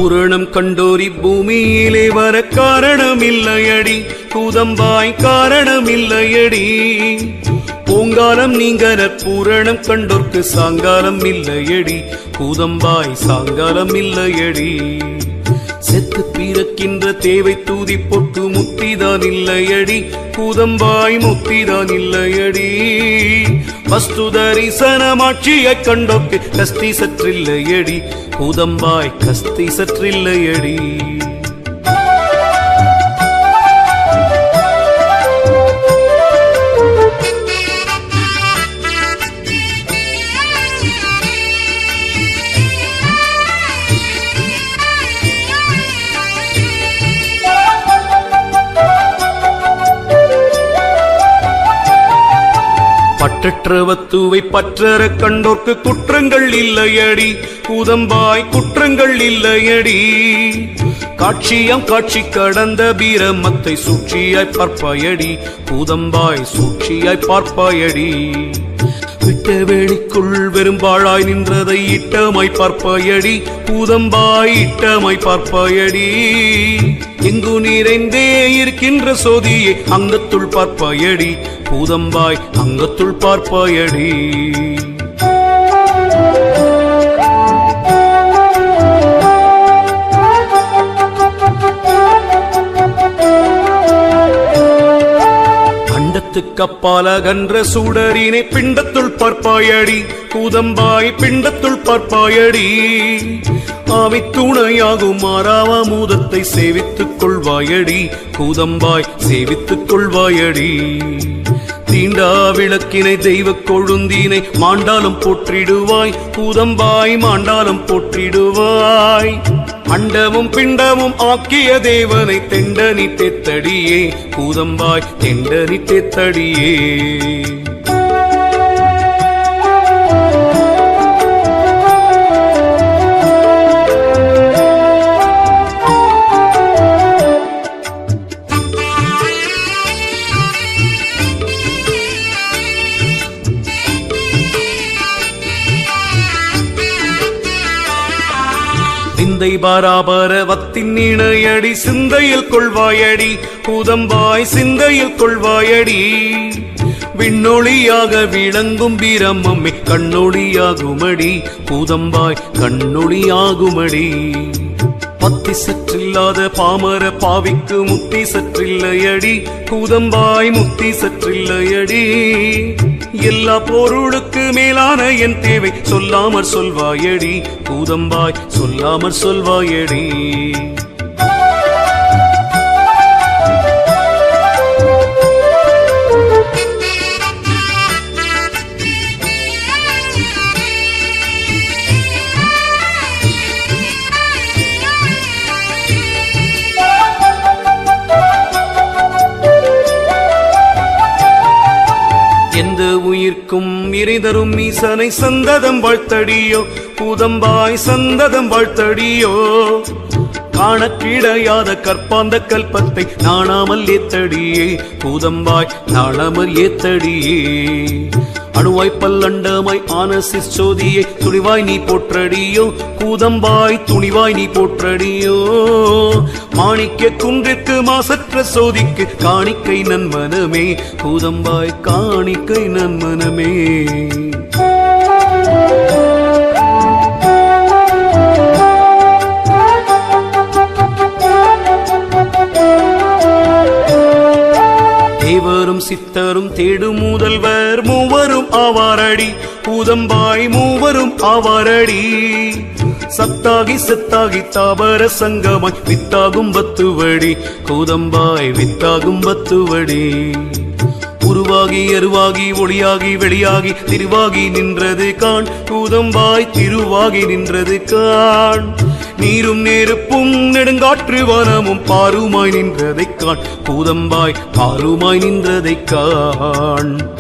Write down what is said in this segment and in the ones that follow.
பூரணம் கண்டோரி பூமியிலே வர காரணமில்லையடி, கூதம்பாய் காரணமில்லையடி. பூங்காலம் நீங்கன பூரணம் கண்டோர்க்கு சாங்காலம் இல்லையடி, கூதம்பாய் சாங்காலம் இல்லையடி. செத்து பிறக்கின்ற தேவை தூதி பொட்டு முத்திதான் இல்லையடி, கூதம்பாய் முத்திதான் இல்லையடி. வஸ்து தரிசனமாட்சியை கண்டோக்கு கஸ்தி சற்றில்லையடி, கூதம்பாய் கஸ்தி சற்றில்லையடி. பற்றவத்துவை பற்றற கண்டோர்க்கு குற்றங்கள் இல்லையடி, கூதம்பாய் குற்றங்கள் இல்லையடி. காட்சியாம் காட்சி கடந்த பிரமத்தை சூழ்ச்சியாய் பார்ப்பாயடி, கூதம்பாய் சூழ்ச்சியாய் பார்ப்பாயடி. விட்ட வேளிக்குள் வெறும்பாழாய் நின்றதை இட்டமாய் பார்ப்பாயடி, கூதம்பாய் இட்டமாய் பார்ப்பாயடி. எங்கு நிறைந்தே இருக்கின்ற சோதியை அங்கத்துள் பார்ப்பாயடி, கூதம்பாய் அங்கத்துள் பார்ப்பாயடி. கப்பால கன்ற சூடரினை பிண்டத்துள் பார்ப்பாயடி, கூதம்பாய் பிண்டத்துள் பார்ப்பாயடி. ஆவி துணையாகும் ஆறாவமூதத்தை சேவித்துக் கொள்வாயடி, கூதம்பாய் சேவித்துக் கொள்வாயடி. தீண்டா விளக்கினை தெய்வ கொழுந்தினை மாண்டாலும் போற்றிடுவாய், கூதம்பாய் மாண்டாலும் போற்றிடுவாய். அண்டமும் பிண்டமும் ஆக்கிய தேவனை தெண்டனி தெத்தடியே, கூதம்பாய் தெண்டனி தெத்தடியே. சிந்தை பாராபரவத்தின் இணையடி, சிந்தையில் கொள்வாயடி, கூதம்பாய் சிந்தையில் கொள்வாயடி. விண்ணொளியாக விளங்கும் பிரம்மமே கண்ணொளியாகுமடி, கூதம்பாய் கண்ணொளியாகுமடி. பத்தி சற்றில்லாத பாமர பாவிக்கு முத்தி சற்றில்லையடி, கூதம்பாய் முத்தி சற்றில்லையடி. எல்லா பொருளுக்கு மேலான என் தேவை சொல்லாமற் சொல்வாயடி, கூதம்பாய் சொல்லாமற் சொல்வாயடி. எந்த உயிர்க்கும் இறைதரும் ஈசனை சந்ததம் வாழ்த்தடியோ, கூதம்பாய் சந்ததம் வாழ்த்தடியோ. காணக்கிடையாத கற்பாந்த கல்பத்தை நாணாமல் ஏத்தடியே, கூதம்பாய் நாணாமல் ஏத்தடியே. அணுவாய் பல்லண்டமாய் ஆன சிற்சோதியை துணிவாய் நீ போற்றடியோ, கூதம்பாய் துணிவாய் நீ போற்றடியோ. மாணிக்க குன்றிற்கு மாசற்ற சோதிக்கு காணிக்கை நன்மனமே, கூதம்பாய் காணிக்கை நன்மனமே. தேவரும் சித்தரும் தேடும் முதல்வர் மூவரும் ஆவாரடி, கூதம்பாய் மூவரும் ஆவாரடி. சத்தாகி செத்தாகி தாவர சங்கமாய் வித்தாகும் பத்துவடி, கூதம்பாய் வித்தாகும் பத்துவடி. உருவாகி அருவாகி ஒளியாகி வெளியாகி திருவாகி நின்றது காண், கூதம்பாய் திருவாகி நின்றது காண். நீரும் நெருப்பும் நெடுங்காற்று வனமும் பாருமாய் நின்றதைக் காண், கூதம்பாய் பாருமாய் நின்றதைக் காண்.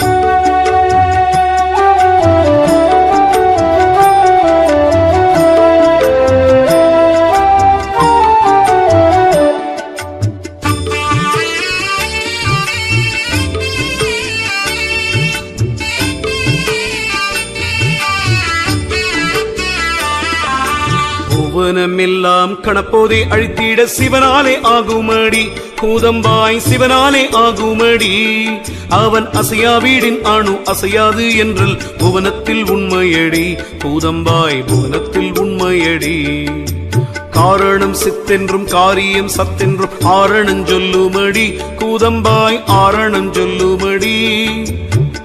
புவனமெல்லாம் கணப்போதே அழித்திட சிவனாலே ஆகுமடி. கூதம்பாய் சிவனாலே ஆகுமடி. அவன் அசையா வீடின் அணு அசையாது என்றல் புவனத்தில் உண்மையடி. கூதம்பாய் புவனத்தில் உண்மையடி. காரணம் சித்தென்றும் காரியம் சத்தென்றும் ஆரணம் சொல்லுமடி. கூதம்பாய் ஆரணம் சொல்லுமடி.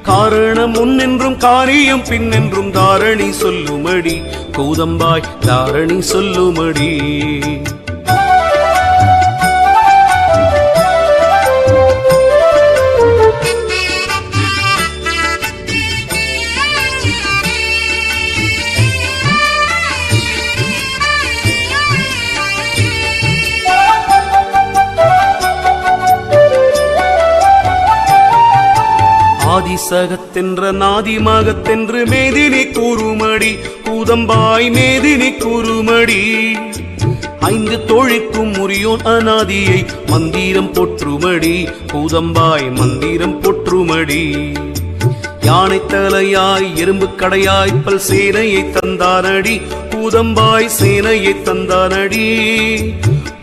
காரணம் முன்னென்றும் காரியம் பின்னென்றும் தாரணி சொல்லுமடி. கூதம்பாய் தாரணி சொல்லுமடி. ஆதிசகத்தென்ற நாதிமகத்தென்று மேதினி கூறுமடி. கூதம்பாய் மேதினி கூறுமடி. ஐந்து தோழிக்கும் முறியோன் அநாதியை மந்திரம் போற்றுமடி. கூதம்பாய் மந்திரம் போற்றுமடி. யானை தலையாய் எறும்பு கடையாய் பல் சேனையை தந்தானடி. கூதம்பாய் சேனையை தந்தானடி.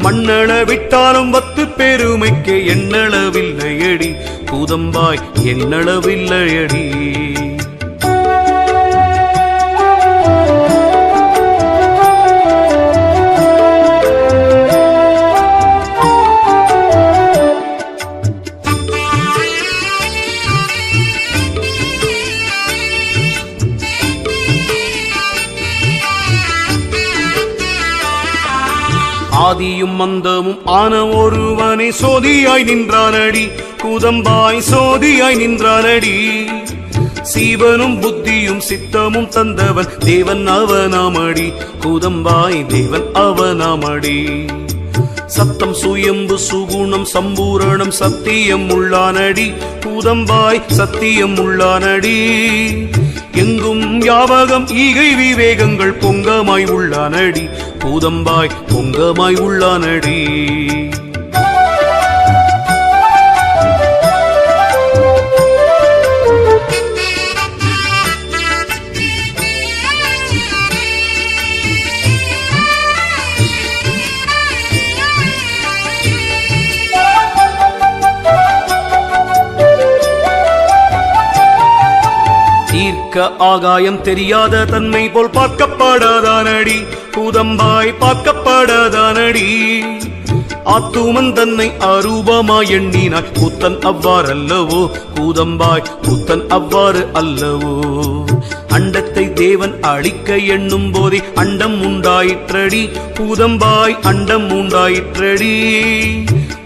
மண்ணள விட்டாலும் வத்து பெருமைக்கு எண்ணளவில்லையடி. கூதம்பாய் எண்ணளவில்லையடி. ஆதியும் மந்தமும் ஆன ஒருவனை சோதியாய் நின்றானடி. கூதம்பாய் சோதியாய் நின்றானடி. சீவனும் புத்தியும் சித்தமும் தந்தவன் தேவன் அவனாமடி. கூதம்பாய் தேவன் அவனாமடி. சத்தம் சுயம்பு சுகுணம் சம்பூரணம் சத்தியம் உள்ளானடி. கூதம்பாய் சத்தியம் உள்ளானடி. எங்கும் யாவகம் ஈகை விவேகங்கள் பொங்கமாய் உள்ளானடி. கூதம்பாய் பொங்கமாய் உள்ளானடி. ஆகாயம் தெரியாத தன்மை போல் பார்க்கப்படாதானடி. கூதம்பாய் பார்க்கப்படாதானடி. ஆத்துமன் தன்னை அரூபமாய் எண்ணினாய் புத்தன் அவ்வாறல்லவோ. கூதம்பாய் புத்தன் அவ்வாறு அல்லவோ. அண்டத்தை தேவன் அழிக்க எண்ணும் போதே அண்டம் உண்டாயிற்றடி. கூதம்பாய் அண்டம் உண்டாயிற்றடி.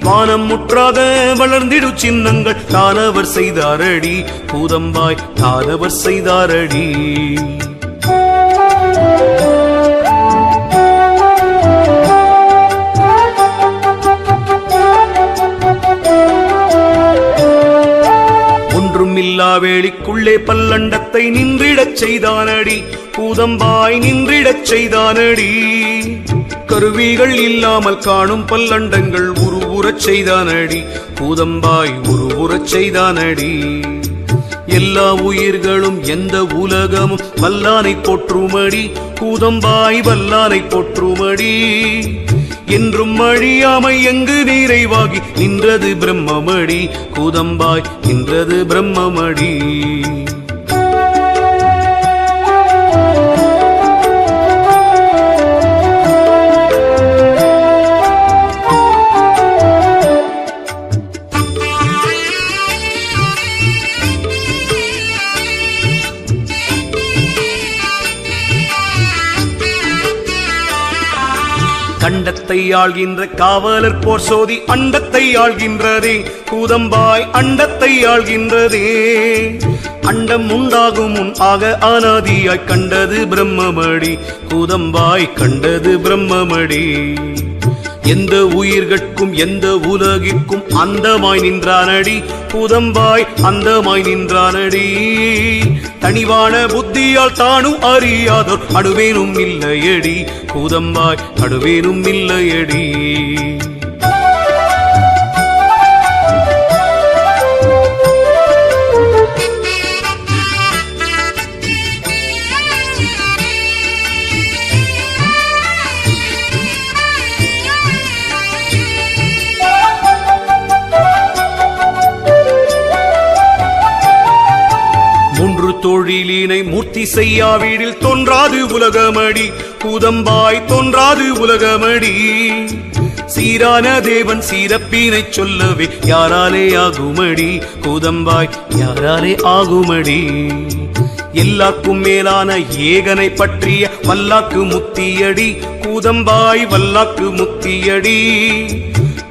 வானம் முற்றாக வளர்ந்திடு சின்னங்கள் தானவர் செய்தாரடி. கூதம்பாய் தானவர் செய்தாரடி. ஒன்றுமில்லா வேளிக்குள்ளே பல்லண்டத்தை நின்றிடச் செய்தானடி. கூதம்பாய் நின்றிடச் செய்தானடி. கருவிகள் இல்லாமல் காணும் பல்லண்டங்கள் உருவுறச் செய்தானடி. கூதம்பாய் உருவுறச் செய்தானடி. எல்லா உயிர்களும் எந்த உலகமும் வல்லானை போற்றுமடி. கூதம்பாய் வல்லானை போற்றுமடி. என்றும் அழியாமை எங்கு நிறைவாகி நின்றது பிரம்மமடி. கூதம்பாய் நின்றது பிரம்மமடி. கண்டத்தை ஆள்கின்ற காவலர் போர் சோதி அண்டத்தை ஆள்கின்றதே. கூதம்பாய் அண்டத்தை ஆள்கின்றதே. அண்டம் உண்டாகும் முன் ஆக அநாதியாய் கண்டது பிரம்மமடி. கூதம்பாய் கண்டது பிரம்மமடி. எந்த உயிர்கட்கும் எந்த உலகிற்கும் அந்தமாய் நின்றானடி. கூதம்பாய் அந்தமாய் நின்றானடி. தனிவான புத்தியால் தானும் அறியாதோர் அடுவேனும் இல்லையடி. கூதம்பாய் அடுவேனும் இல்லையடி. மூன்று தொழிலினை மூர்த்தி செய்யாவிடில் தோன்றாது உலகமடி கூதம்பாய் தோன்றாது உலகமடி சீரான தேவன் சீரப்பினை சொல்லவே யாராலே ஆகுமடி கூதம்பாய் யாராலே ஆகுமடி எல்லாக்கும் மேலான ஏகனை பற்றிய வல்லாக்கு முத்தியடி கூதம்பாய் வல்லாக்கு முத்தியடி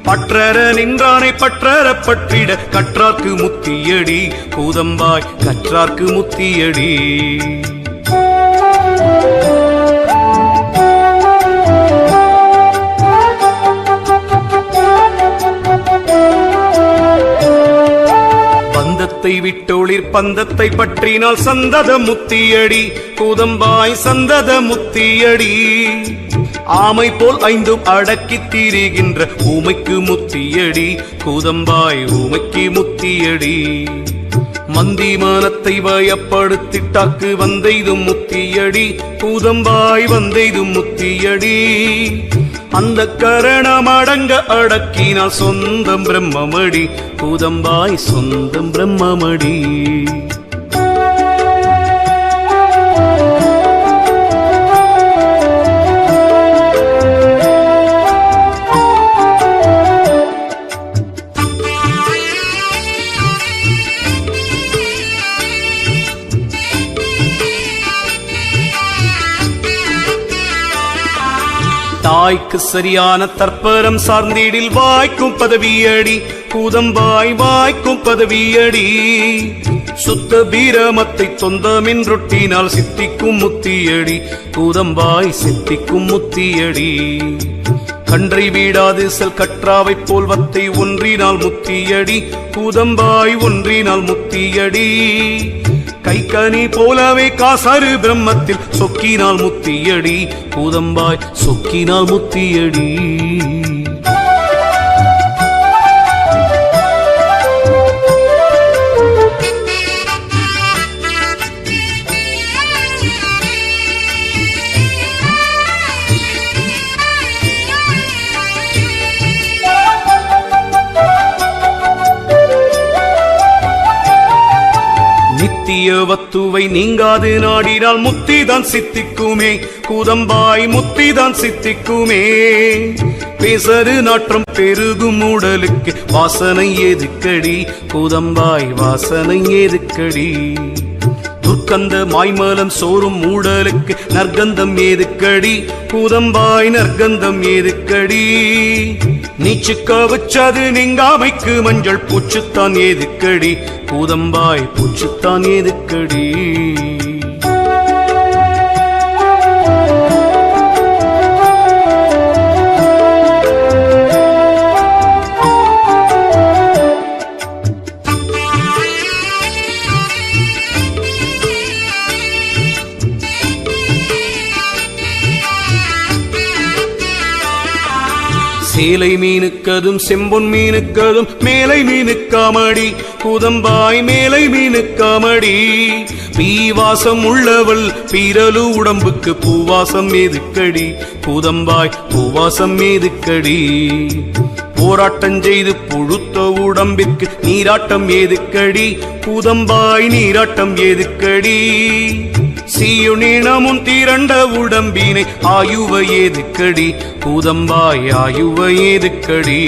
பற்றற நின்றானை பற்றற பற்றிட கற்றார்க்கு முத்தியடி கூதம்பாய் கற்றார்க்கு முத்தியடி பந்தத்தை விட்டொளிர் பந்தத்தை பற்றினால் சந்தத முத்தியடி கூதம்பாய் சந்தத முத்தியடி ஆமை போல் ஐந்தும் அடக்கி திரிகின்ற ஊமைக்கு முத்தியடி கூதம்பாய் ஊமைக்கு முத்தியடி மந்திமானத்தை வயப்படுத்திட்டாக்கு வந்தெய்தும் முத்தியடி கூதம்பாய் வந்தெய்தும் முத்தியடி அந்த கரணம் அடங்க அடக்கினால் சொந்தம் பிரம்மமடி கூதம்பாய் சொந்தம் பிரம்மமடி தாய்க்கு சரியான தற்பரம் சார்ந்திடில் வாய்க்கும் பதவியடி கூதம்பாய் வாய்க்கும் பதவியடி சுத்த பீரமத்தை தொந்தமென்றொட்டினால் சித்திக்கும் முத்தியடி கூதம்பாய் சித்திக்கும் முத்தியடி கன்றை வீடாது செல் கற்றாவை போல் வத்தை ஒன்றினால் முத்தியடி கூதம்பாய் ஒன்றினால் முத்தியடி கைக்கனி போலவே காசரு பிரம்மத்தில் சொக்கினால் முத்தியடி கூதம்பாய் சொக்கினால் முத்தியடி வத்துவை நீங்காது நாடினால் முத்திதான் சித்திக்குமே கூதம்பாய் முத்திதான் சித்திக்குமே பேசரு நாற்றம் பெருகும் உடலுக்கு வாசனை ஏதுக்கடி கூதம்பாய் வாசனை ஏதுக்கடி துர்க்கந்த மாய்மலம் சோறும் ஊடலுக்கு நற்கந்தம் ஏதுக்கடி கூதம்பாய் நற்கந்தம் ஏதுக்கடி நீச்சுக்க வச்சது நீங்காமைக்கு மஞ்சள் பூச்சுத்தான் ஏதுக்கடி கூதம்பாய் பூச்சுத்தான் ஏதுக்கடி சேலை மீனுக்கதும் செம்பொன் மீனுக்கதும் மேலை மீனுக்காமடி கூதம்பாய் மேலை மீனுக்காமடி பீவாசம் உள்ளவள் பீரலு உடம்புக்கு பூவாசம் ஏதுக்கடி கூதம்பாய் பூவாசம் ஏதுக்கடி போராட்டம் செய்து புழுத்த உடம்பிற்கு நீராட்டம் ஏதுக்கடி கூதம்பாய் நீராட்டம் ஏதுக்கடி சீயுனினமும் திரண்ட உடம்பினை ஆயுவ ஏதுக்கடி கூதம்பாய் ஆயுவ ஏதுக்கடி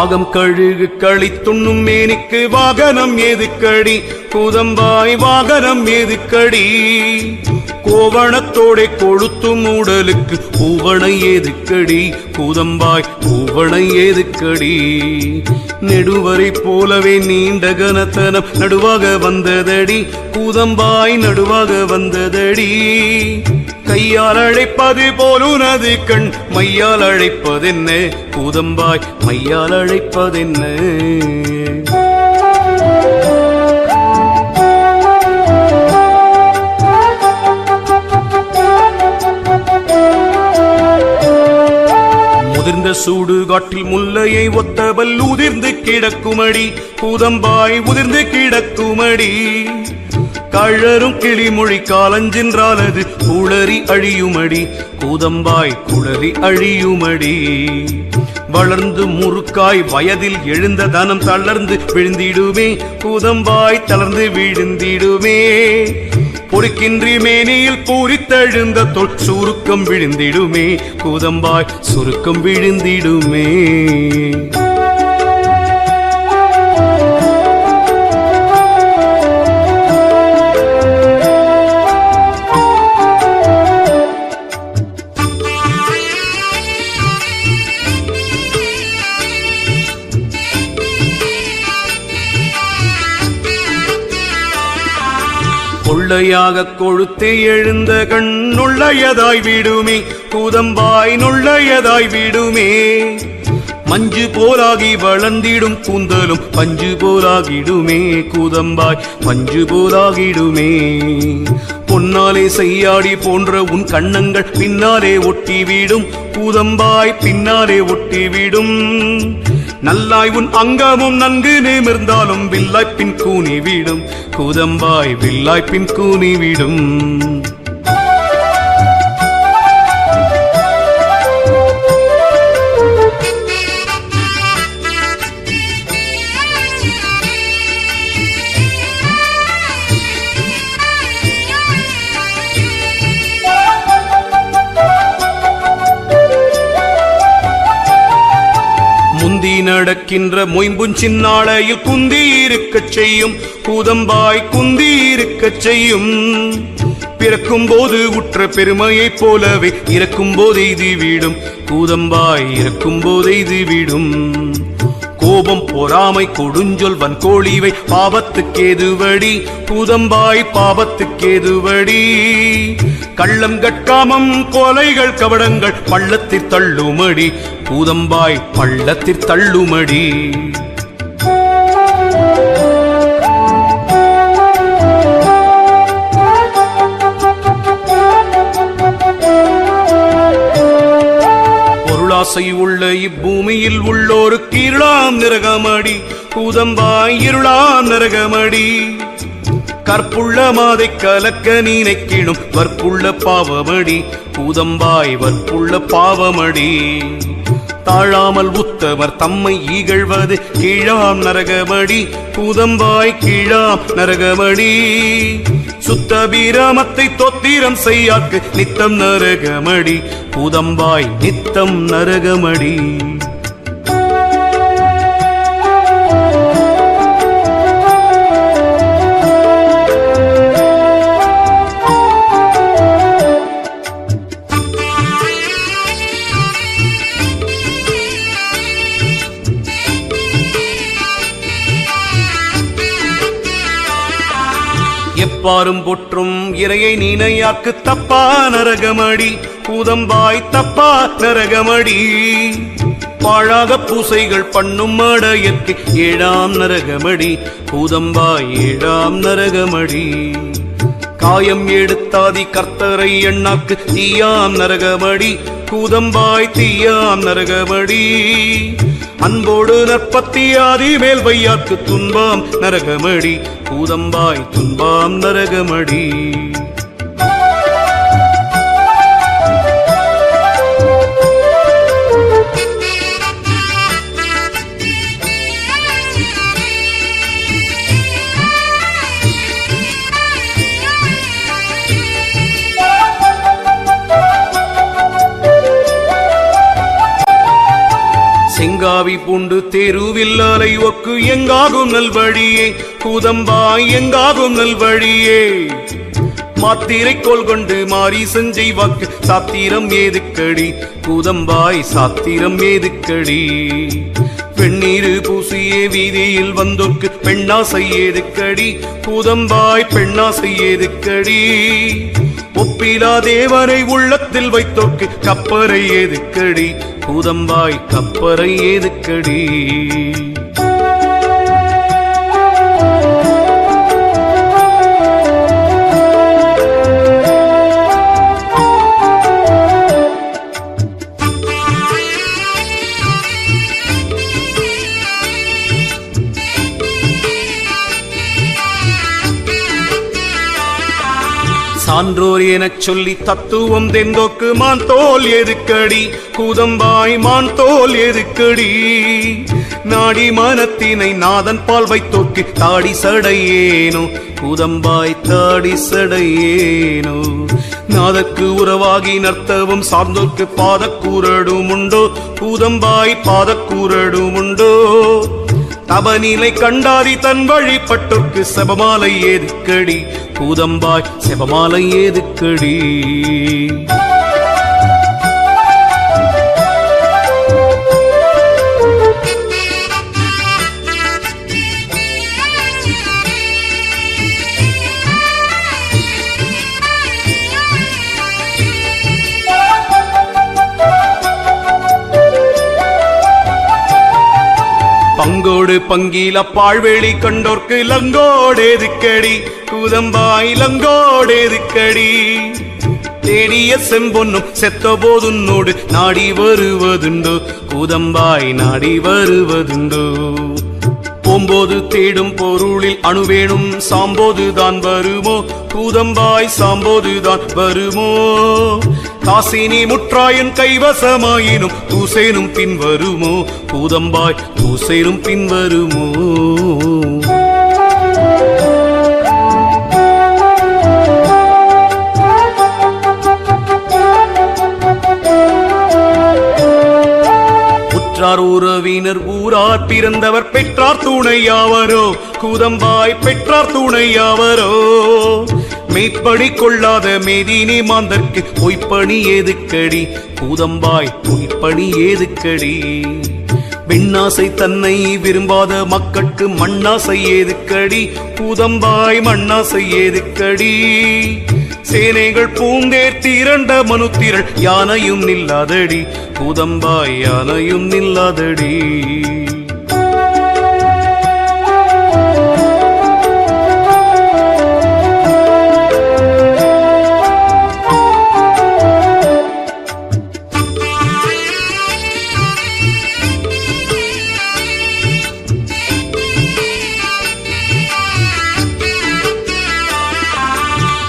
காகம் கழுகு களித்துண்ணும் மேனிக்கு வாகனம் ஏதுக்கடி கூதம்பாய் வாகனம் ஏதுக்கடி கோவணத்தோட கொழுத்தும் உடலுக்கு பூவணை ஏதுக்கடி கூதம்பாய் பூவணை ஏதுக்கடி நெடுவரை போலவே நீண்ட கனத்தனம் நடுவாக வந்ததடி கூதம்பாய் நடுவாக வந்ததடி கையால் அழைப்பது போலுனது கண் மையால் அழைப்பதென்ன கூதம்பாய் மையால் அழைப்பதென்ன உதிர்ந்த சூடு காட்டில் முல்லையை ஒத்தவல் உதிர்ந்து கிடக்குமடி கூதம்பாய் உதிர்ந்து கிடக்குமடி கழரும் கிளிமொழி காலஞ்சென்றால் அது குளறி அழியுமடி கூதம்பாய் குளறி அழியுமடி வளர்ந்து முறுக்காய் வயதில் எழுந்த தனம் தளர்ந்து விழுந்திடுமே கூதம்பாய் தளர்ந்து விழுந்திடுமே பொறுக்கின்றி மேனியில் பூரித்தெழுந்த தோல் சுருக்கம் விழுந்திடுமே கூதம்பாய் சுருக்கம் விழுந்திடுமே நுள்ளையாக கொழுத்தே எழுந்த கண் நுள்ளையதாய் விடுமே கூதம்பாய் நுள்ளையதாய் விடுமே மஞ்சு போலாகி வளர்ந்திடும் கூந்தலும் பஞ்சு போலாகிடுமே கூதம்பாய் பஞ்சு போலாகிடுமே பொன்னாலே செய்யாடி போன்ற உன் கண்ணங்கள் பின்னாலே ஒட்டிவிடும் கூதம்பாய் பின்னாலே ஒட்டிவிடும் நல்லாய் உன் அங்கமும் நன்கு நிமிர்ந்தாலும் வில்லாய் பின் கூனிவிடும் கூதம்பாய் வில்லாய் பின் கூனிவிடும் நடக்கின்ற மொயம்பும் சின்னாளையில் குந்தி இருக்கச் செய்யும் கூதம்பாய் குந்தி இருக்கச் செய்யும் பிறக்கும் போது உற்ற பெருமையைப் போலவே இறக்கும் போதே இது வீடும் கூதம்பாய் இறக்கும் போதே இது வீடும் கோபம் பொறாமை கொடுஞ்சொல் வன்கோழிவை பாவத்துக்கேதுவடி கூதம்பாய் பாவத்துக்கேதுவடி கள்ளம் கட்காமம் கொலைகள் கவடங்கள் பள்ளத்தில் தள்ளுமடி கூதம்பாய் பள்ளத்தில் தள்ளுமடி பொருளாசை உள்ள இப்பூமியில் உள்ளோருக்கு இருளாம் நரகமடி கூதம்பாய் இருளாம் நரகமடி கற்புள்ள மாதை கலக்க நினைக்கிடும் வற்புள்ள பாவமடி கூதம்பாய் வற்புள்ள பாவமடி தாழாமல் உத்தவர் தம்மை ஈகழ்வது கீழாம் நரகமடி கூதம்பாய் கீழாம் நரகமடி சுத்த பீரமத்தை தொத்திரம் செய்யாக்கு நித்தம் நரகமடி கூதம்பாய் நித்தம் நரகமடி எப்பாரும் பொற்றும் இறையை நீனையாக்கு தப்பா நரகமடி கூதம்பாய் தப்பா நரகமடி பாழாக பூசைகள் பண்ணும் மடையற்கு ஏழாம் நரகமடி கூதம்பாய் ஏழாம் நரகமடி காயம் எடுத்தாதி கர்த்தரை எண்ணாக்கு தீயாம் நரகமடி கூதம்பாய் தீயாம் நரகமடி அன்போடு நற்பத்தியாதி மேல் வையாக்கு துன்பாம் நரகமடி கூதம்பாய் துன்பாம் நரகமடி செங்காவி பூண்டு தெருவில் அலை ஒக்கு எங்காகும் நல்வழியே கூதம்பாய் எங்காகும் நல்வழியே மாத்திரை கோல் கொண்டு மாறி செஞ்சை வாக்கு சாத்திரம் ஏதுக்கடி கூதம்பாய் சாத்திரம் ஏதுக்கடி பெண்ணீரு பூசியே வீதியில் வந்தோர்க்கு பெண்ணாசை ஏதுக்கடி கூதம்பாய் பெண்ணாசை ஏதுக்கடி ஒப்பிலா தேவனை உள்ளத்தில் வைத்தோர்க்கு கப்பரை ஏதுக்கடி கூதம்பாய் கப்பரை ஏதுக்கடி சான்றோர் எனச் சொல்லி தத்துவம் தெந்தோக்கு மான் தோல் எதுக்கடி கூதம்பாய் மான் தோல் எதுக்கடி நாடி மனத்தினை நாதன் பால் வைத்தோக்கு தாடி சடையேனோ கூதம்பாய் தாடி சடையேனோ நாதற்கு உறவாகி நர்த்தவம் சார்ந்தோர்க்கு பாதக்கூரடும் உண்டோ கூதம்பாய் பாதக்கூரடும் உண்டோ தபநிலை கண்டாரி தன் வழிபட்டோர்க்கு செபமாலை ஏதுக்கடி கூதம்பாய் செபமாலை ஏதுக்கடி பங்கோடு பங்கீல பாழ்வெளி கண்டோர்க்கு லங்கோடேதுக்கடி கூதம்பாய் லங்கோடேதுக்கடி தேடிய செம்பொன்னும் செத்த போதுன்னோடு நாடி வருவதுண்டோ கூதம்பாய் நாடி வருவதுண்டோ போம்போது தேடும் பொருளில் அணுவேணும் சாம்போதுதான் வருமோ கூதம்பாய் சாம்போதுதான் வருமோ காசினி முற்றாயன் கைவசமாயினும் தூசேனும் பின் வருமோ கூதம்பாய் தூசேனும் பின் வருமோ உற்றார் உறவினர் ஊரார் பிறந்தவர் பெற்றார் துணையாவரோ கூதம்பாய் பெற்றார் துணையாவரோ மெய்ப்படி கொள்ளாத மேதினி மாந்தர்க்கு பொய்ப்பணி ஏதுக்கடி கூதம்பாய் பொய்ப்பணி ஏதுக்கடி பெண்ணாசை தன்னை விரும்பாத மக்கட்கு மண்ணாசை ஏதுக்கடி கூதம்பாய் மண்ணாசை ஏதுக்கடி சேனைகள் பூந்தேர் திரண்ட மனுத்திரள் யானையும் நில்லாதடி கூதம்பாய் யானையும் நில்லாதடி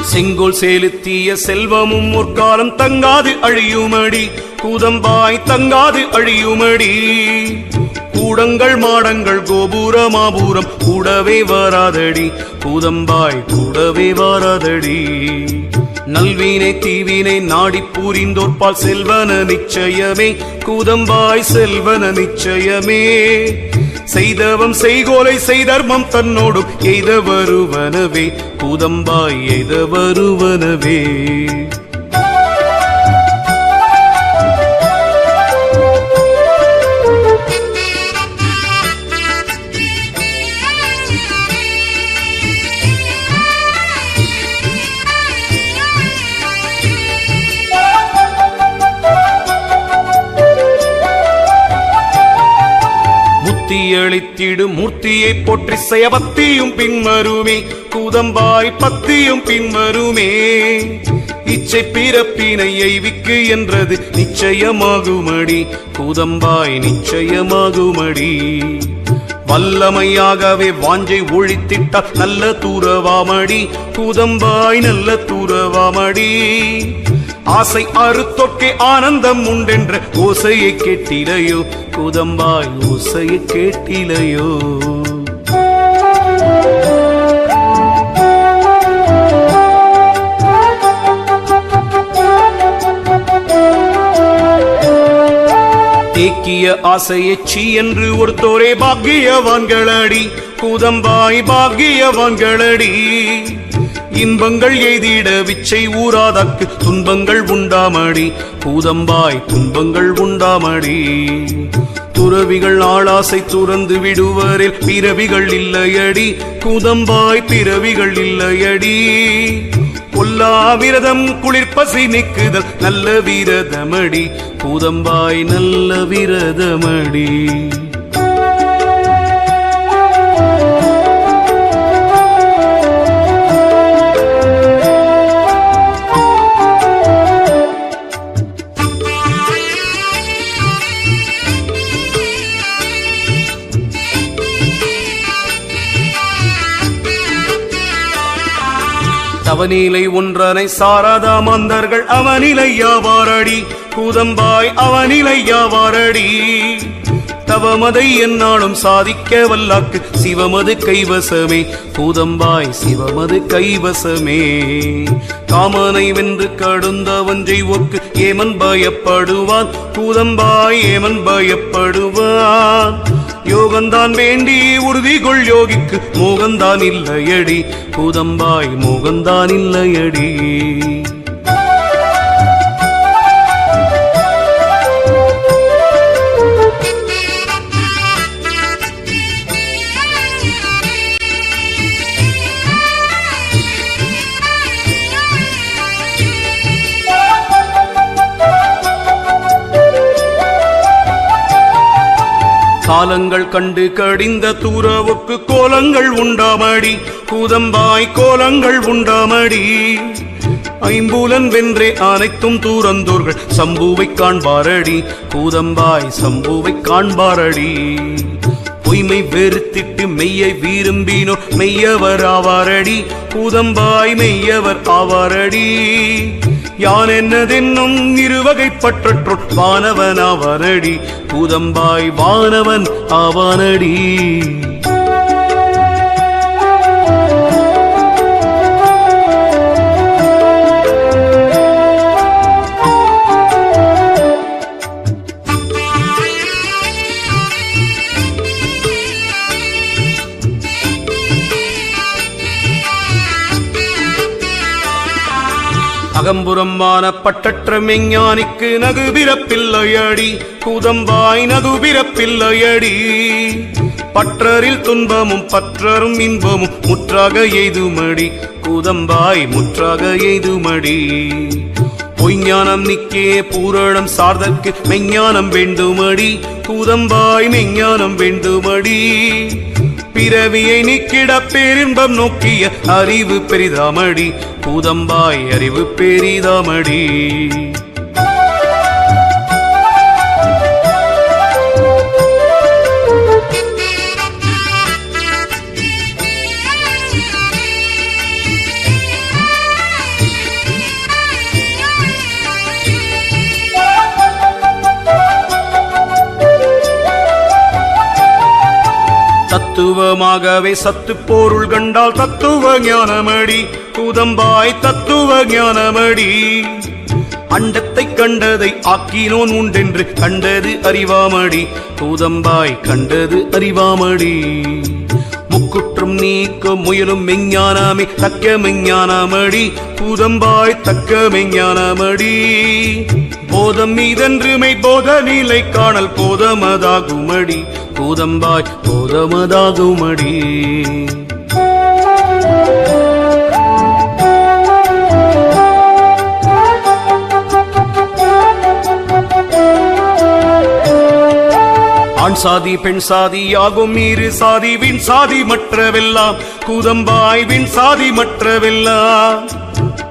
செங்கோல் செலுத்திய செல்வமும் முற்காலம் தங்காது அழியுமடி கூதம்பாய் தங்காது அழியுமடி கூடங்கள் மாடங்கள் கோபுர மாபூரம் கூடவே வராதடி கூதம்பாய் கூடவே வராதடி நல்வினை தீவினை நாடி பூரிந்தோர்பால் செல்வன நிச்சயமே கூதம்பாய் செல்வன நிச்சயமே செய்தவம் செய்கோலை செய்தர்மம் தன்னோடும் எய்த வருவனவே கூதம்பாய் எய்த வருவனவே அளித்திடும் மூர்த்தியை போற்றி செய்ய பத்தியும் பின்வருமே கூதம்பாய் பத்தியும் பின்வருமே இச்சை பிறப்பினை எய்விக்கு என்றது நிச்சயமாகுமடி கூதம்பாய் நிச்சயமாகுமடி வல்லமையாகவே வாஞ்சை ஒழித்திட்டால் நல்ல தூரவாமடி கூதம்பாய் நல்ல தூரவாமடி ஆசை அறுத்தொக்கே ஆனந்தம் உண்டென்ற ஓசையை கேட்டிலையோ கூதம்பாய் ஓசையை கேட்டிலையோ தேக்கிய ஆசையை சீ என்று ஒருத்தோரே பாக்கியவான்களடி கூதம்பாய் பாக்கியவான்களடி இன்பங்கள் எய்திட விச்சை ஊராதற்கு துன்பங்கள் உண்டாமடி கூதம்பாய் துன்பங்கள் உண்டாமடி துறவிகள் ஆளாசை துறந்து விடுவரில் பிறவிகள் இல்லையடி கூதம்பாய் பிறவிகள் இல்லையடி கொல்லா விரதம் குளிர்பசி நிக்குதல் நல்ல விரதமடி கூதம்பாய் நல்ல விரதமடி அவனிலை ஒன்றனை சாரதா மாந்தர்கள் அவனிலை யாவாரடி கூதம்பாய் அவனிலை யாவாரடி தவமதை என்னாலும் சாதிக்க வல்லாக்கு சிவமது கைவசமே கூதம்பாய் சிவமது கைவசமே காமனை வென்று கடுந்த ஒன்றை ஒக்கு ஏமன் பயப்படுவான் கூதம்பாய் ஏமன் பயப்படுவான் யோகந்தான் வேண்டி உறுதி கொள் யோகிக்கு மோகந்தான் இல்லையடி கூதம்பாய் மோகந்தான் இல்லையடி காலங்கள் கண்டு கடிந்த தூரவுக்கு கோலங்கள் உண்டாமடி கூதம்பாய் கோலங்கள் உண்டாமடி ஐம்பூலன் வென்றே அனைத்தும் தூரந்தோர்கள் சம்புவை காண்பாரடி கூதம்பாய் சம்புவை காண்பாரடி பொய்மை வெறுத்திட்டு மெய்யை விரும்பினோ மெய்யவர் ஆவாரடி கூதம்பாய் மெய்யவர் ஆவாரடி யான் என்னதென்னும் இருவகைப்பற்றற்றோ வானவன் ஆவானடி கூதம்பாய் வானவன் ஆவானடி அகம்புறமான பட்டற்ற மெஞ்ஞானிக்கு நகுபிறப்பில்லையடி கூதம்பாய் நகுபிறப்பில்லையடி பற்றரில் துன்பமும் பற்றரும் இன்பமும் முற்றாக எய்துமடி கூதம்பாய் முற்றாக எய்துமடி பொய்ஞானம் நிக்கே பூரணம் சார்தற்கு மெஞ்ஞானம் வேண்டுமடி கூதம்பாய் மெஞ்ஞானம் வேண்டுமடி பிறவியை நீக்கிட பேரின்பம் நோக்கிய அறிவு பெரிதாமடி கூதம்பாய் அறிவு பெரிதாமடி தத்துவமாகவே சத்து பொருள் கண்டால் தத்துவ ஞானமடி கூதம்பாய் தத்துவ ஞானமடி அண்டத்தை கண்டதை ஆக்கினோன் உண்டென்று கண்டது அறிவாமடி கூதம்பாய் கண்டது அறிவாமடி முக்குற்றம் நீக்க முயலும் மெஞ்ஞானமே தக்க மெஞ்ஞானமடி கூதம்பாய் தக்க மெஞ்ஞானமடி போதம் மீதென்றுமை போத நிலை காணல் போதமதாகுமடி கூதம்பாய் போதமதாகுமடி ஆண் சாதி பெண் சாதி ஆகும் இரு சாதி விண் சாதி மற்றவெல்லாம் கூதம்பாய் விண் சாதி மற்றவெல்லாம்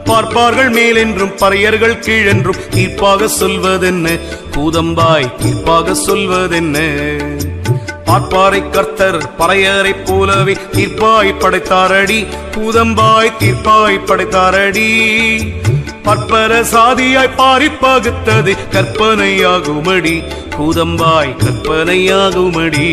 பார்ப்பார்கள் மேலென்றும் பறையர்கள் கீழென்றும் தீர்ப்பாக சொல்வதென்ன கூதம்பாய் தீர்ப்பாக சொல்வதென்ன பார்ப்பாரை கர்த்தர் பறையரை போலவே தீர்ப்பாய் படைத்தாரடி கூதம்பாய் தீர்ப்பாய் படைத்தாரடி பற்பர சாதியாய் பாரிப்பகுத்தது கற்பனையாகுமடி கூதம்பாய் கற்பனையாகுமடி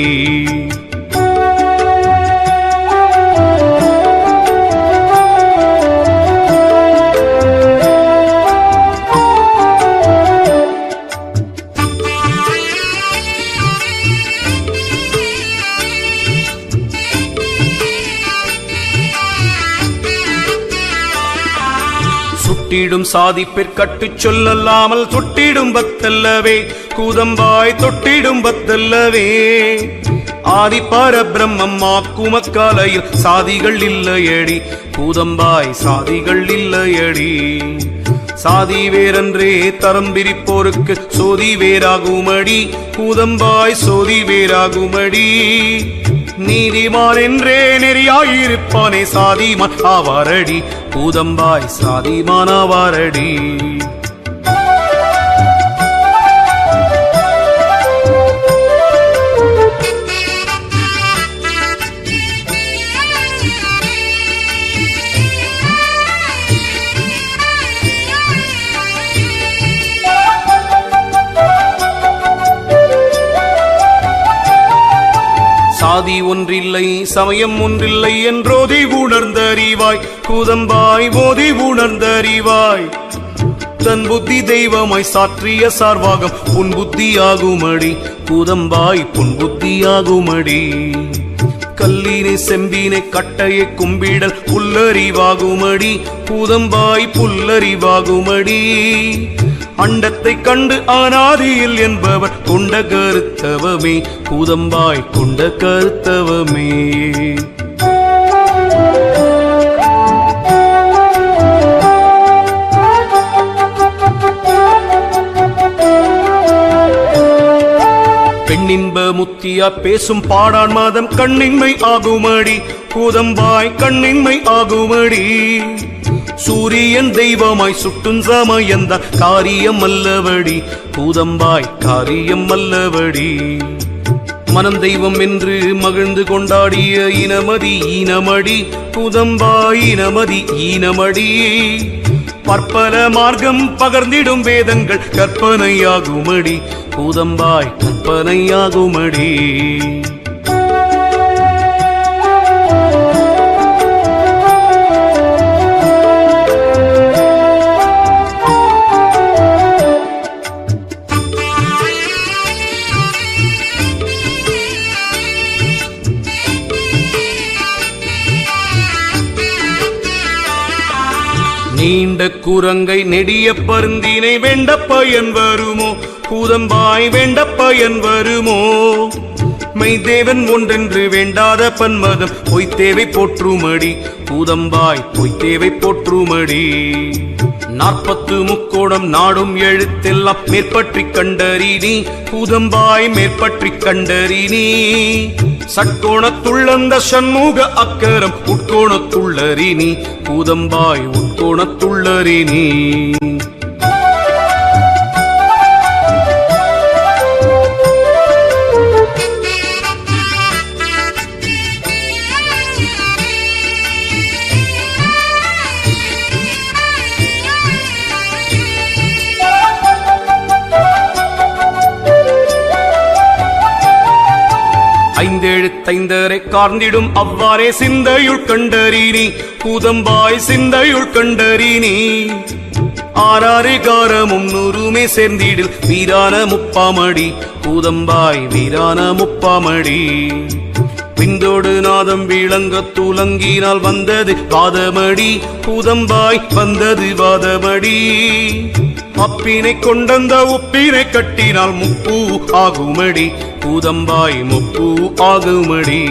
தொட்டிடும் சாதி பிற்கட்டு சொல்லல்லாமல் தொட்டிடும் பத்தல்லவே கூதம்பாய் தொட்டிடும் பத்தல்லவே ஆதி பரபிரம்மம் ஆக்குமக்காலையில் சாதிகள் இல்லையடி கூதம்பாய் சாதிகள் இல்லையடி சாதி வேறன்றே தரம் பிரிப்போருக்கு சோதி வேறாகுமடி கூதம்பாய் சோதி வேறாகுமடி நீதிமான் என்றே நெறியாயிருப்பானே சாதிமான் ஆவாரடி கூதம்பாய் சாதிமான் ஆவாரடி சாதி ஒன்றில்லை சமயம் ஒன்றில்லை என்றோதி உணர்ந்தறிவாய் கூதம்பாய் ஓதி உணர்ந்தறிவாய் தன் புத்தி தெய்வமாய் சாற்றிய சார்வாகம் புன் புத்தியாகுமடி கூதம்பாய் புன் புத்தியாகுமடி கல்லினை செம்பினை கட்டையை கும்பிடல் புல்லறிவாகுமடி கூதம்பாய் புல்லறிவாகுமடி அண்டத்தை கண்டு அனாதியில் என்பவர் கொண்ட கருத்தவமே கூதம்பாய் கொண்ட கருத்தவமே பெண்ணின்ப முத்தியா பேசும் பாடான் மாதம் கண்ணின்மை ஆகுமடி கூதம்பாய் கண்ணின்மை ஆகுமடி சூரியன் தெய்வமாய் சுட்டும் சமயந்த காரியம் அல்லவடி கூதம்பாய் காரியம் அல்லவடி மனம் தெய்வம் என்று மகிழ்ந்து கொண்டாடிய இனமதி ஈனமடி கூதம்பாய் இனமதி ஈனமடி பற்பல மார்க்கம் பகர்ந்திடும் வேதங்கள் கற்பனையாகுமடி கூதம்பாய் கற்பனையாகுமடி நீண்ட குரங்கை நெடிய பருந்தினை வேண்ட பயன் வருமோ கூதம்பாய் வேண்ட பயன் வருமோ மெய்தேவன் ஒன்றென்று வேண்டாத பன்மதம் பொய்த்தேவை போற்றுமடி கூதம்பாய் பொய்த்தேவை போற்றுமடி 40 முக்கோணம் நாடும் எழுத்தெல்லாம் மேற்பற்றி கண்டறினி கூதம்பாய் மேற்பற்றி கண்டறினி சட்கோணத்துள்ளந்த சண்முக அக்கரம் உட்கோணத்துள்ளறினி கூதம்பாய் உட்கோணத்துள்ளறினி ஐந்தெழுத்தைந்தரை கார்ந்திடும் அவ்வாறே சிந்தையுள் கண்டறினி கூதம்பாய் சிந்தையுள் கண்டறினி ஆறாறு காரமும் நூறுமே சேர்ந்திடில் வீரான முப்பாமடி கூதம்பாய் வீரான முப்பாமடி விந்தோடு நாதம் விளங்க துலங்கினால் வந்தது வாதமடி கூதம்பாய் வந்தது வாதமடி அப்பினை கொண்டந்த உப்பினை கட்டினால் முப்பு ஆகுமடி கூதம்பாய் முப்பு ஆகுமடி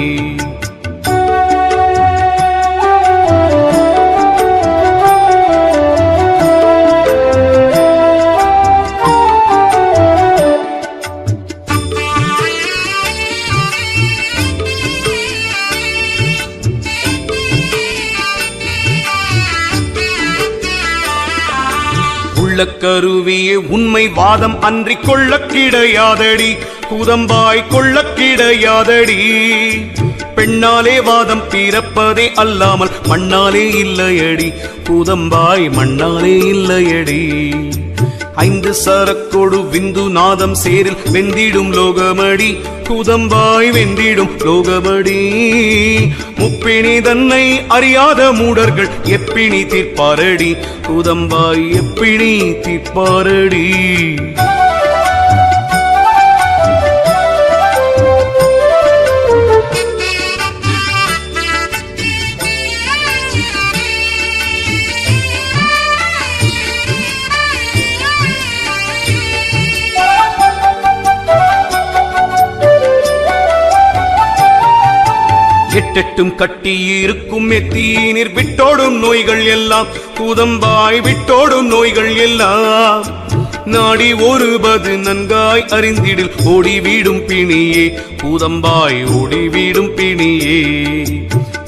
கருவியே உண்மை வாதம் அன்றி கொள்ள கிடையாதடி கூதம்பாய் கொள்ள கிடையாதடி பெண்ணாலே வாதம் பிறப்பதே அல்லாமல் மண்ணாலே இல்லையடி கூதம்பாய் மண்ணாலே இல்லையடி ஐந்து சரக்கொடு விந்து நாதம் சேரில் வெந்திடும் லோகமடி கூதம்பாய் வெந்திடும் லோகமடி முப்பிணி தன்னை அறியாத மூடர்கள் எப்பிணி தீர்ப்பாரடி கூதம்பாய் எப்பிணி தீர்ப்பாரடி எட்டெட்டும் கட்டி இருக்கும் எத்தீனிர் விட்டோடும் நோய்கள் எல்லாம் கூதம்பாய் விட்டோடும் நோய்கள் எல்லாம் நாடி ஒருபது நன்காய் அறிந்திடில் ஓடி வீடும் பிணியே கூதம்பாய் ஓடி வீடும் பிணியே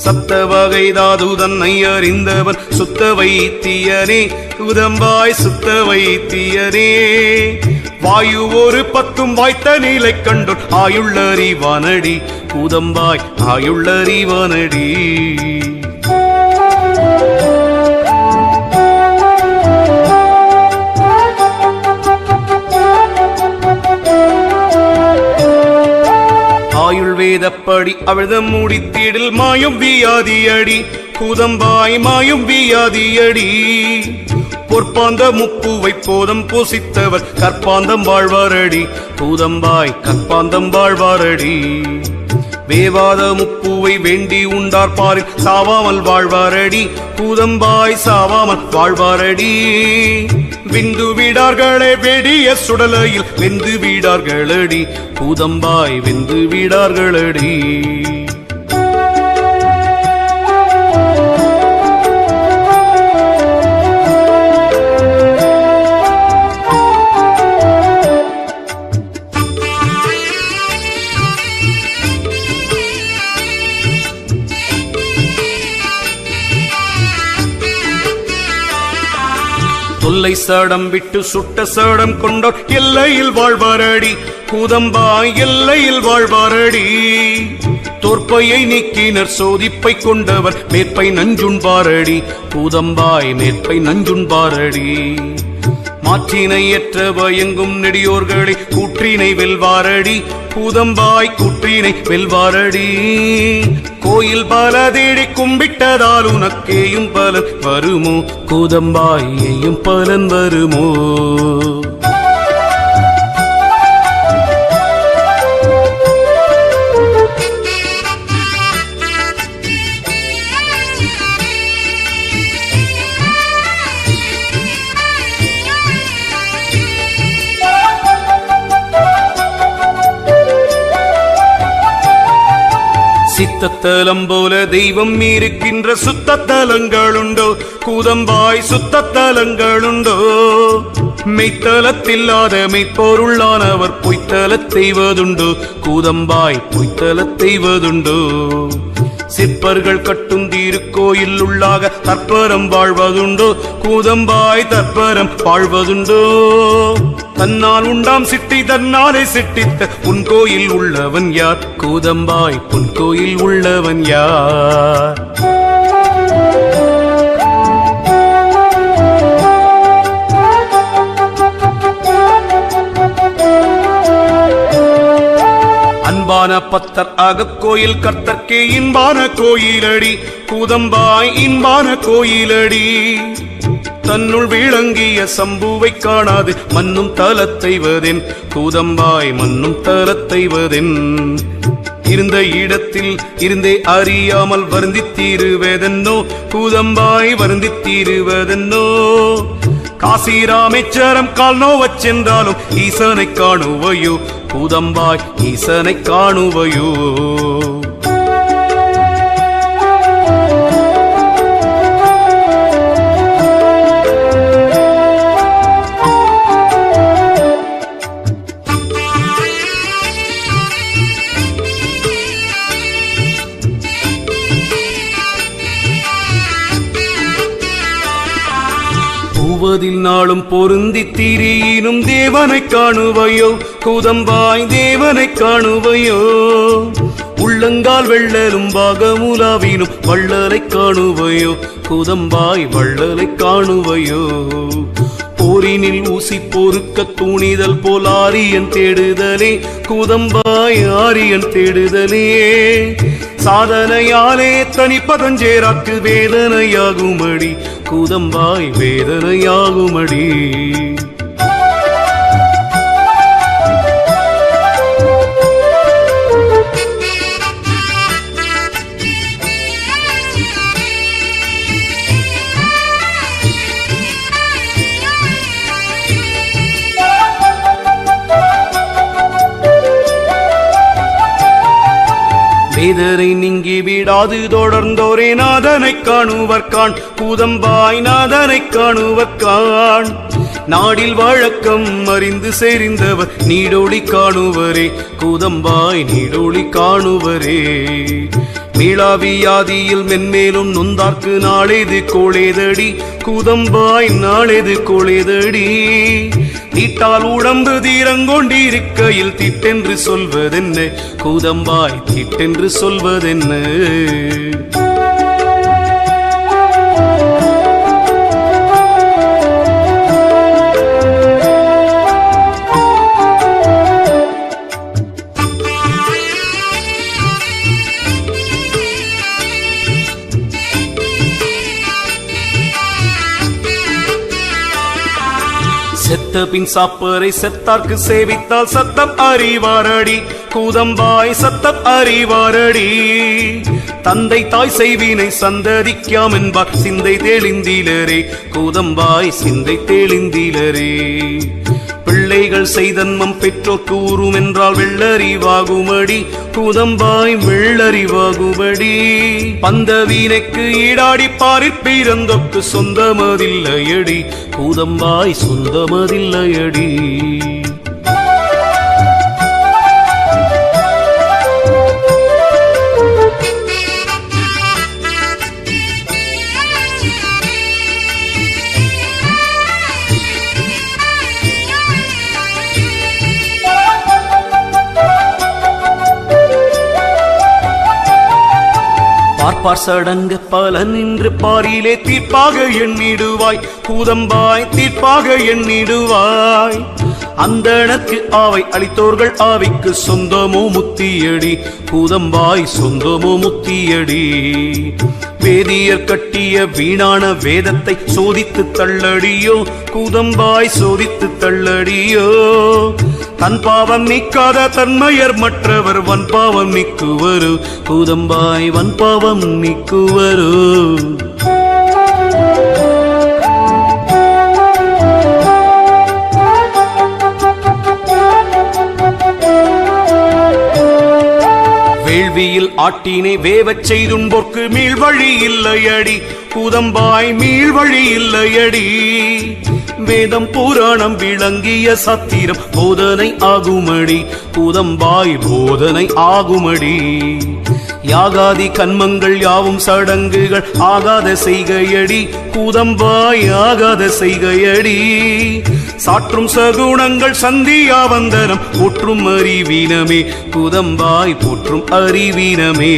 சப்த வகை தாது தன்னை அறிந்தவன் சுத்த வைத்தியனே கூதம்பாய் சுத்த வைத்தியனே வாயு ஒரு 10 வாய்த்த நிலை கண்டோர் ஆயுள்ளறிவானடி கூதம்பாய் ஆயுள்ளறிவானடி ஆயுள் வேதப்படி அவிழ்தம் முடித்திடில் மாயும் வியாதியடி கூதம்பாய் மாயும் வியாதியடி பொற்பாந்த முப்புவை போதம் பூசித்தவர் கற்பாந்தம் வாழ்வாரடி கூதம்பாய் கற்பாந்தம் வாழ்வாரடி வேவாத முப்புவை வேண்டி உண்டார் பாரில் சாவாமல் வாழ்வாரடி கூதம்பாய் சாவாமல் வாழ்வாரடி விந்து வீடார்களே வெடிய சுடலையில் வெந்து வீடார்களடி கூதம்பாய் வெந்து வீடார்களடி தொல்லை சடம் விட்டு சுட்ட சடம் கொண்டோர் எல்லையில் வாழ்வாரடி கூதம்பாய் எல்லையில் வாழ்வாரடி தோற்பையை நீக்கினர் சோதிப்பை கொண்டவர் மேற்பை நஞ்சுண்பாரடி கூதம்பாய் மேற்பை நஞ்சுண்பாரடி மாற்றினை ஏற்ற பயங்கும் நெடியோர்களை கூற்றினை வெல்வாரடி கூதம்பாய் கூற்றினை வெல்வாரடி கோயில் பல தேடி கும்பிட்டதால் உனக்கேயும் பலன் வருமோ கூதம்பாயையும் பலன் வருமோ சித்தத்தலம் போல தெய்வம் இருக்கின்ற சுத்தத்தலங்களுண்டோ கூதம்பாய் சுத்தத்தலங்களுண்டோ மெய்த்தலத்தில்லாத மெய்ப்பொருளானவர் பொய்த்தலத் தெய்வதுண்டோ கூதம்பாய் பொய்த்தலத் தெய்வதுண்டோ சிற்பர்கள் கட்டும் திருக்கோயில் உள்ளாக தற்பரம் வாழ்வதுண்டோ கூதம்பாய் தற்பரம் வாழ்வதுண்டோ தன்னால் உண்டாம் சிட்டி தன்னாலே சிட்டித்த உன் கோயில் உள்ளவன் யார் கூதம்பாய் உன் கோயில் உள்ளவன் யார் அன்பான பத்தர் அகக்கோயில் கர்த்தர்க்கே இன்பான கோயிலடி கூதம்பாய் இன்பான கோயிலடி தன்னுள் விளங்கிய சம்புவை காணாது மன்னும் தலத்தைவதென் கூதம்பாய் மன்னும் தலத்தைவதென் இருந்த இடத்தில் இருந்தே அறியாமல் வருந்தித் தீருவதென்னோ கூதம்பாய் வருந்தித் தீருவதென்னோ காசி ராமேச்சரம் கால் நோவச் சென்றாலும் ஈசனை காணுவையோ கூதம்பாய் ஈசனை காணுவையோ பூவதில் நாளும் பொருந்தி திரியினும் தேவனை காணுவையோ கூதம்பாய் தேவனை காணுவையோ உள்ளங்கால் வெள்ளலும் பாகமுலாவினும் வள்ளலை காணுவையோ கூதம்பாய் வள்ளலை காணுவையோ போரினில் ஊசி பொறுக்க துணிதல் போல் ஆரியன் தேடுதலே கூதம்பாய் ஆரியன் தேடுதலே சாதனையாலே தனிப்பதஞ்சேராக்கு வேதனையாகுமடி கூதம்பாய் வேதனையாகுமடி வேதனை நீங்கி விடாது தொடர்ந்தோரே நாதனை காணுவர்கான் கூதம்பாய் நாதனை காணுவர்கான் நாடில் வழக்கம் அறிந்து செறிந்தவர் நீடொளி காணுவரே கூதம்பாய் நீடொளி காணுவரே மீளாவியாதியில் மென்மேலும் நொந்தார்க்கு நாளேது கோளேதடி கூதம்பாய் நாளேது கோளேதடி தீட்டால் உடம்பு தீரங்கொண்டிருக்கையில் திட்டென்று சொல்வதென்ன கூதம்பாய் திட்டென்று சொல்வதென்ன செத்த பின் சாப்பரை செத்தார்க்கு சேவித்தால் சத்தம் அறிவாரடி கூதம்பாய் சத்தம் அறிவாரடி தந்தை தாய் செய்வினை சந்ததிக்காம் என்பார் சிந்தை தெளிந்தீலரே கூதம்பாய் சிந்தை தெளிந்தீலரே பிள்ளைகள் செய்தன்மம் பெற்றோர் கூறும் என்றால் வெள்ளறிவாகுமடி கூதம்பாய் வெள்ளறிவாகுமடி பந்த வீணைக்கு ஈடாடி பாரிற் பிறந்தொக்கு சொந்தமதில்லையடி கூதம்பாய் சொந்தமதில்லையடி பார்ப்பார் சடங்கு பல நின்று பாரிலே தீர்ப்பாக எண்ணிடுவாய் கூதம்பாய் தீர்ப்பாக எண்ணிடுவாய் அந்தணக்கு ஆவை அளித்தோர்கள் ஆவிக்கு சொந்தமோ முத்தியடி கூதம்பாய் சொந்தமோ முத்தியடி வேதியர் கட்டிய வீணான வேதத்தை சோதித்து தள்ளடியோ கூதம்பாய் சோதித்து தள்ளடியோ தன் பாவம் நீக்காத தன்மையர் மற்றவர் வன் பாவம் நீக்குவரு கூதம்பாய் வன் பாவம் நீக்குவரு வேள்வியில் ஆட்டினை வேவச் செய்தும்போர்க்கு மீள்வழி இல்லையடி கூதம்பாய் மீள்வழி இல்லையடி வேதம் புராணம் விளங்கிய சத்திரம் போதனை ஆகுமடி கூதம்பாய் போதனை ஆகுமடி யாகாதி கன்மங்கள் யாவும் சடங்குகள் ஆகாத செய்கையடி கூதம்பாய் ஆகாத செய்கையடி சாற்றும் சகுணங்கள் சந்தியாவந்தரம் போற்றும் அறிவீனமே கூதம்பாய் போற்றும் அறிவீனமே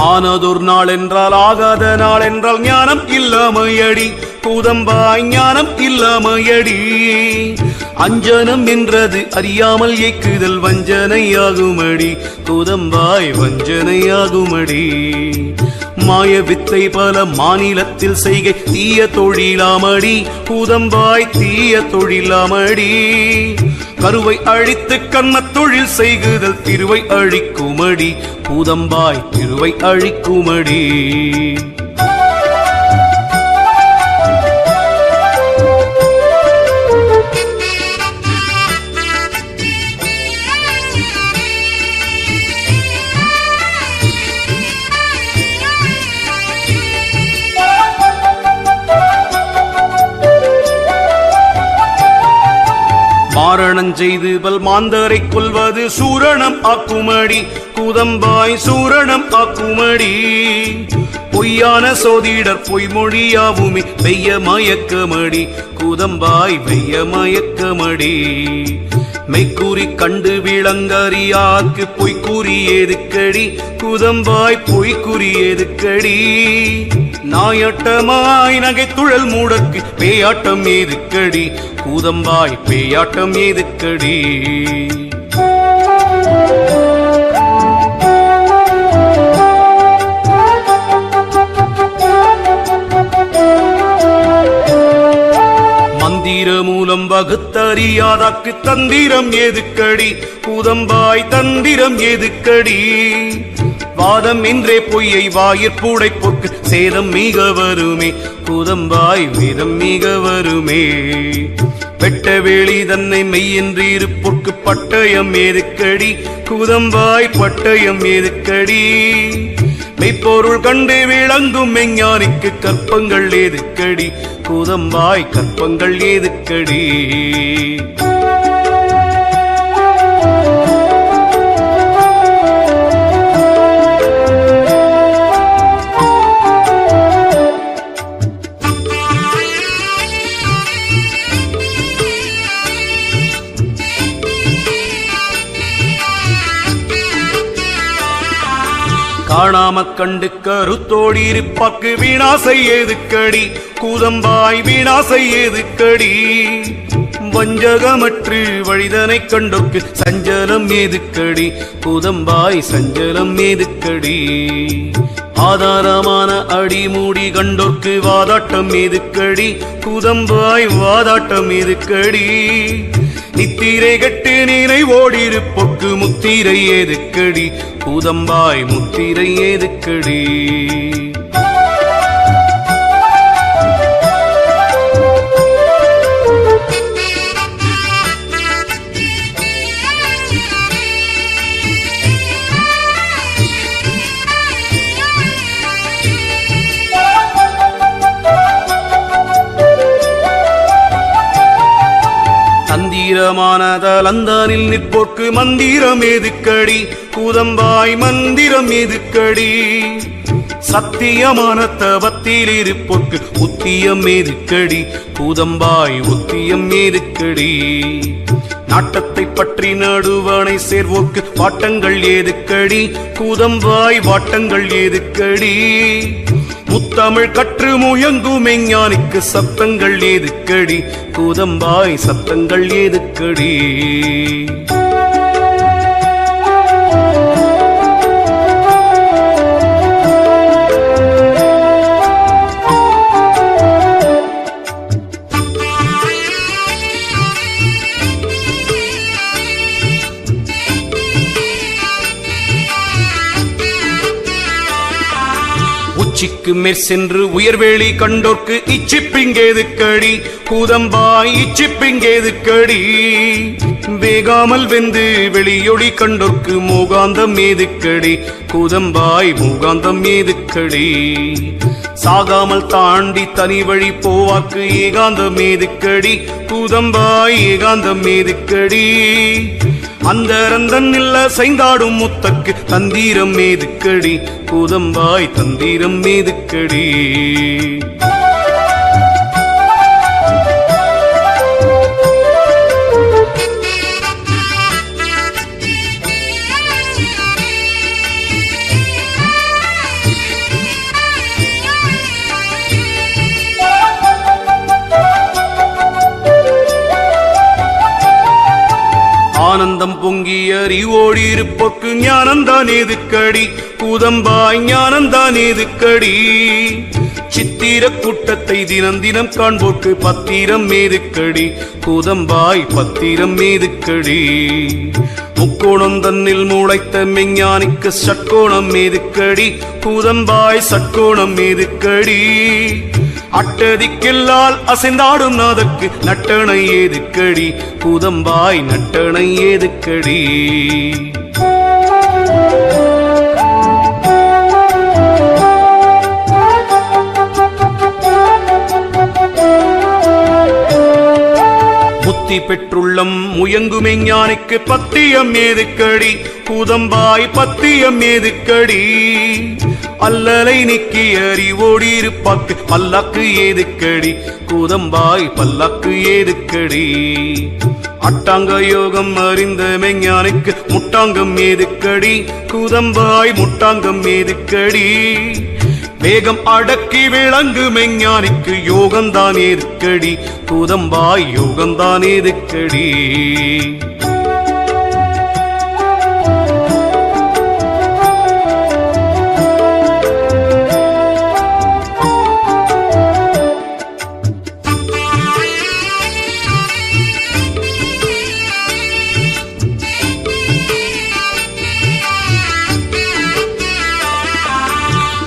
ஆனதொரு நாள் என்றால் ஆகாத நாள் என்றால் ஞானம் இல்லாமையடி கூதம்பாய் ஞானம் இல்லாமையடி அஞ்சனம் என்றது அறியாமல் ஏக்குதல் வஞ்சனையாகுமடி கூதம்பாய் வஞ்சனையாகுமடி மாய வித்தை பல மாநிலத்தில் செய்கை தீய தொழிலாமடி கூதம்பாய் தீய தொழிலாமடி கருவை அழித்து கர்மத் தொழில் செய்குதல் திருவை அழிக்குமடி கூதம்பாய் திருவை அழிக்குமடி மாரணம் செய்து பல் மாந்தரை கொல்வது சூரணம் ஆக்குமடி கூதம்பாய் சூரணம் ஆக்குமடி பொய்யான சோதிடர் பொய்மொழியாவுமே வெய்ய மயக்கமடி கூதம்பாய் வெய்ய மயக்கமடி மெய்க்கூறி கண்டு விளங்கறியாக்கு பொய்க்கூறி எதுக்கடி கூதம்பாய் பொய்க்கூறி எதுக்கடி நாயாட்டமாய் நகைத்துழல் மூடற்கு பேயாட்டம் ஏதுக்கடி கூதம்பாய் பேயாட்டம் ஏதுக்கடி மந்திர மூலம் வகுத்தறியாதாக்கு தந்திரம் ஏதுக்கடி கூதம்பாய் தந்திரம் ஏதுக்கடி வாதம் என்றே பொய்யை வாயிற்பூடை பொற்கு சேதம் மிக வருமே கூதம்பாய் வேதம் மிக வருமே வெட்ட வேளி தன்னை மெய்யென்று இருப்பொற்கு பட்டயம் ஏதுக்கடி கூதம்பாய் பட்டயம் ஏதுக்கடி மெய்ப்பொருள் கண்டு விளங்கும் மெஞ்ஞானிக்கு கற்பங்கள் ஏதுக்கடி கூதம்பாய் கற்பங்கள் ஏதுக்கடி காணாம கண்டு கருத்தோடி இருப்பாக்கு வீணாசை ஏதுக்கடி கூதம்பாய் வீணாசை ஏதுக்கடி வஞ்சகமற்று வழிதனை கண்டோர்க்கு சஞ்சலம் ஏதுக்கடி கூதம்பாய் சஞ்சலம் ஏதுக்கடி ஆதாரமான அடிமூடி கண்டோர்க்கு வாதாட்டம் ஏதுக்கடி கூதம்பாய் வாதாட்டம் ஏதுக்கடி நித்திரை கட்டு நினைவோடிருப்போக்கு முத்திரை ஏதுக்கடி கூதம்பாய் முத்திரை ஏதுக்கடி மந்திரமானதலந்தானில் நிற்போர்க்கு மந்திரம் ஏதுக்கடி கூதம்பாய் மந்திரம் ஏதுக்கடி சத்தியமான தவத்தில் இருப்போர்க்கு உத்தியம் ஏதுக்கடி கூதம்பாய் உத்தியம் ஏதுக்கடி நாட்டத்தை பற்றி நடுவனை சேர்வோர்க்கு வாட்டங்கள் ஏதுக்கடி கூதம்பாய் வாட்டங்கள் ஏதுக்கடி முத்தமிழ் கற்று முயங்கும் மெஞ்ஞானிக்கு சத்தங்கள் ஏதுக்கடி கூதம்பாய் சத்தங்கள் ஏதுக்கடி உச்சிக்கு மேற் சென்று உயர்வேளி கண்டோர்க்கு இச்சிப்பிங்கேதுக்கடி கூதம்பாய் இச்சிப்பிங்கேதுக்கடி வேகாமல் வெந்து வெளியொளி கண்டோர்க்கு மூகாந்தம் ஏதுக்கடி கூதம்பாய் மூகாந்தம் ஏதுக்கடி சாகாமல் தாண்டி தனி வழி போவாக்கு ஏகாந்தம் ஏதுக்கடி கூதம்பாய் ஏகாந்தம் ஏதுக்கடி அந்தரந்தன் இல்ல சைந்தாடும் முத்தக்கு தந்திரம் ஏதுக்கடி கூதம்பாய் தந்திரம் ஏதுக்கடி ஆனந்தம் பொங்கிய அறிவோடி இருப்போர்க்கு ஞானந்தான் ஏதுக்கடி கூதம்பாய் ஞானந்தான் ஏதுக்கடி சித்திர கூட்டத்தை தினம் தினம் காண்போர்க்கு பத்திரம் ஏதுக்கடி கூதம்பாய் பத்திரம் ஏதுக்கடி முக்கோணம் தன்னில் முளைத்த மெஞ்ஞானிக்கு சட்கோணம் ஏதுக்கடி கூதம்பாய் சட்கோணம் ஏதுக்கடி அட்டதிக்கெல்லால் அசைந்தாடும் நாதற்கு நட்டணை ஏதுக்கடி கூதம்பாய் நட்டணை ஏதுக்கடி முத்தி பெற்றுள்ளம் முயங்குமே ஞானிக்கு பத்தியம் ஏதுக்கடி கூதம்பாய் பத்தியம் ஏதுக்கடி அல்லலை நீக்கி அறிவோடி இருப்பாக்கு பல்லாக்கு ஏதுக்கடி கூதம்பாய் பல்லாக்கு ஏதுக்கடி அட்டாங்க யோகம் அறிந்த மெஞ்ஞானிக்கு முட்டாங்கம் ஏதுக்கடி கூதம்பாய் முட்டாங்கம் ஏதுக்கடி வேகம் அடக்கி விளங்கு மெஞ்ஞானிக்கு யோகந்தான் ஏதுக்கடி கூதம்பாய் யோகந்தான் ஏதுக்கடி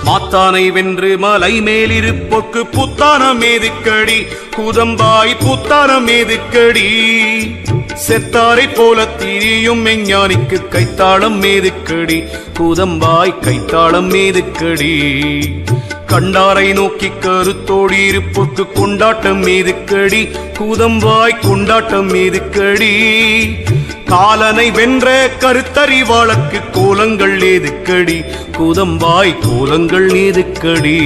மாத்தானை வென்று மலை மேலிருப்போர்க்கு புத்தானம் ஏதுக்கடி கூதம்பாய் புத்தானம் ஏதுக்கடி செத்தாரை போல திரியும் மெஞ்ஞானிக்கு கைத்தாளம் ஏதுக்கடி கூதம்பாய் கைத்தாளம் ஏதுக்கடி கண்டாரை நோக்கி கருத்தோடி இருப்போர்க்கு கொண்டாட்டம் ஏதுக்கடி கூதம்பாய் கொண்டாட்டம் ஏதுக்கடி காலனை வென்ற கருத்தறிவாளக்கு கோலங்கள் ஏதுக்கடி கூதம்பாய் கோலங்கள் ஏதுக்கடி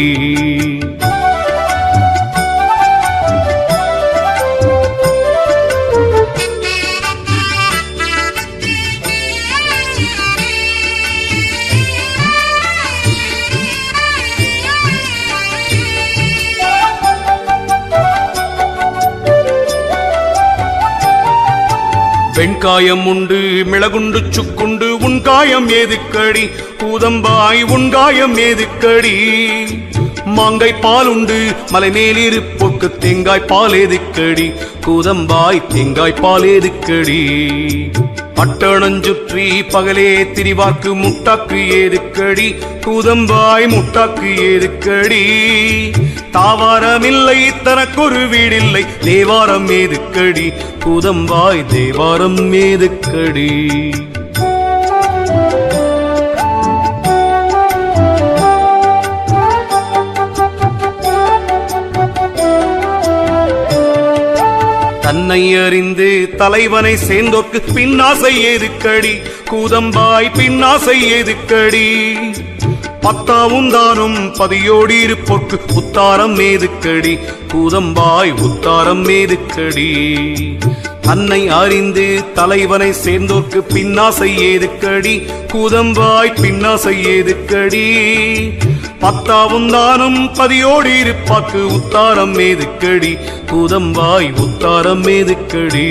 வெண்காயம் உண்டு மிளகுண்டு சுக்குண்டு உன் காயம் ஏதுக்கடி கூதம்பாய் உன் காயம் ஏதுக்கடி மாங்காய் பால் உண்டு மலை மேலிருப்போர்க்கு தேங்காய் பால் ஏதுக்கடி கூதம்பாய் தேங்காய் பால் ஏதுக்கடி பட்டணஞ்சுற்றி பகலே திரிவாக்கு முட்டாக்கு ஏதுக்கடி கூதம்பாய் முட்டாக்கு ஏதுக்கடி தாவாரமில்லை தனக்கொரு வீடில்லை தேவாரம் ஏதுக்கடி கூதம்பாய் தேவாரம் ஏதுக்கடி தன்னை அறிந்து தலைவனை சேர்ந்தோர்க்கு பின்னாசை ஏதுக்கடி கூதம்பாய் பின்னாசை ஏதுக்கடி பத்தாவும் தானும் பதியோடி இருப்போர்க்கு உத்தாரம் ஏதுக்கடி கூதம்பாய் உத்தாரம் ஏதுக்கடி தன்னை அறிந்து தலைவனை சேர்ந்தோர்க்கு பின்னாசை ஏதுக்கடி கூதம்பாய் பின்னாசை ஏதுக்கடி பத்தாவும் தானும் பதியோடி இருப்பாக்கு உத்தாரம் ஏதுக்கடி கூதம்பாய் உத்தாரம் ஏதுக்கடி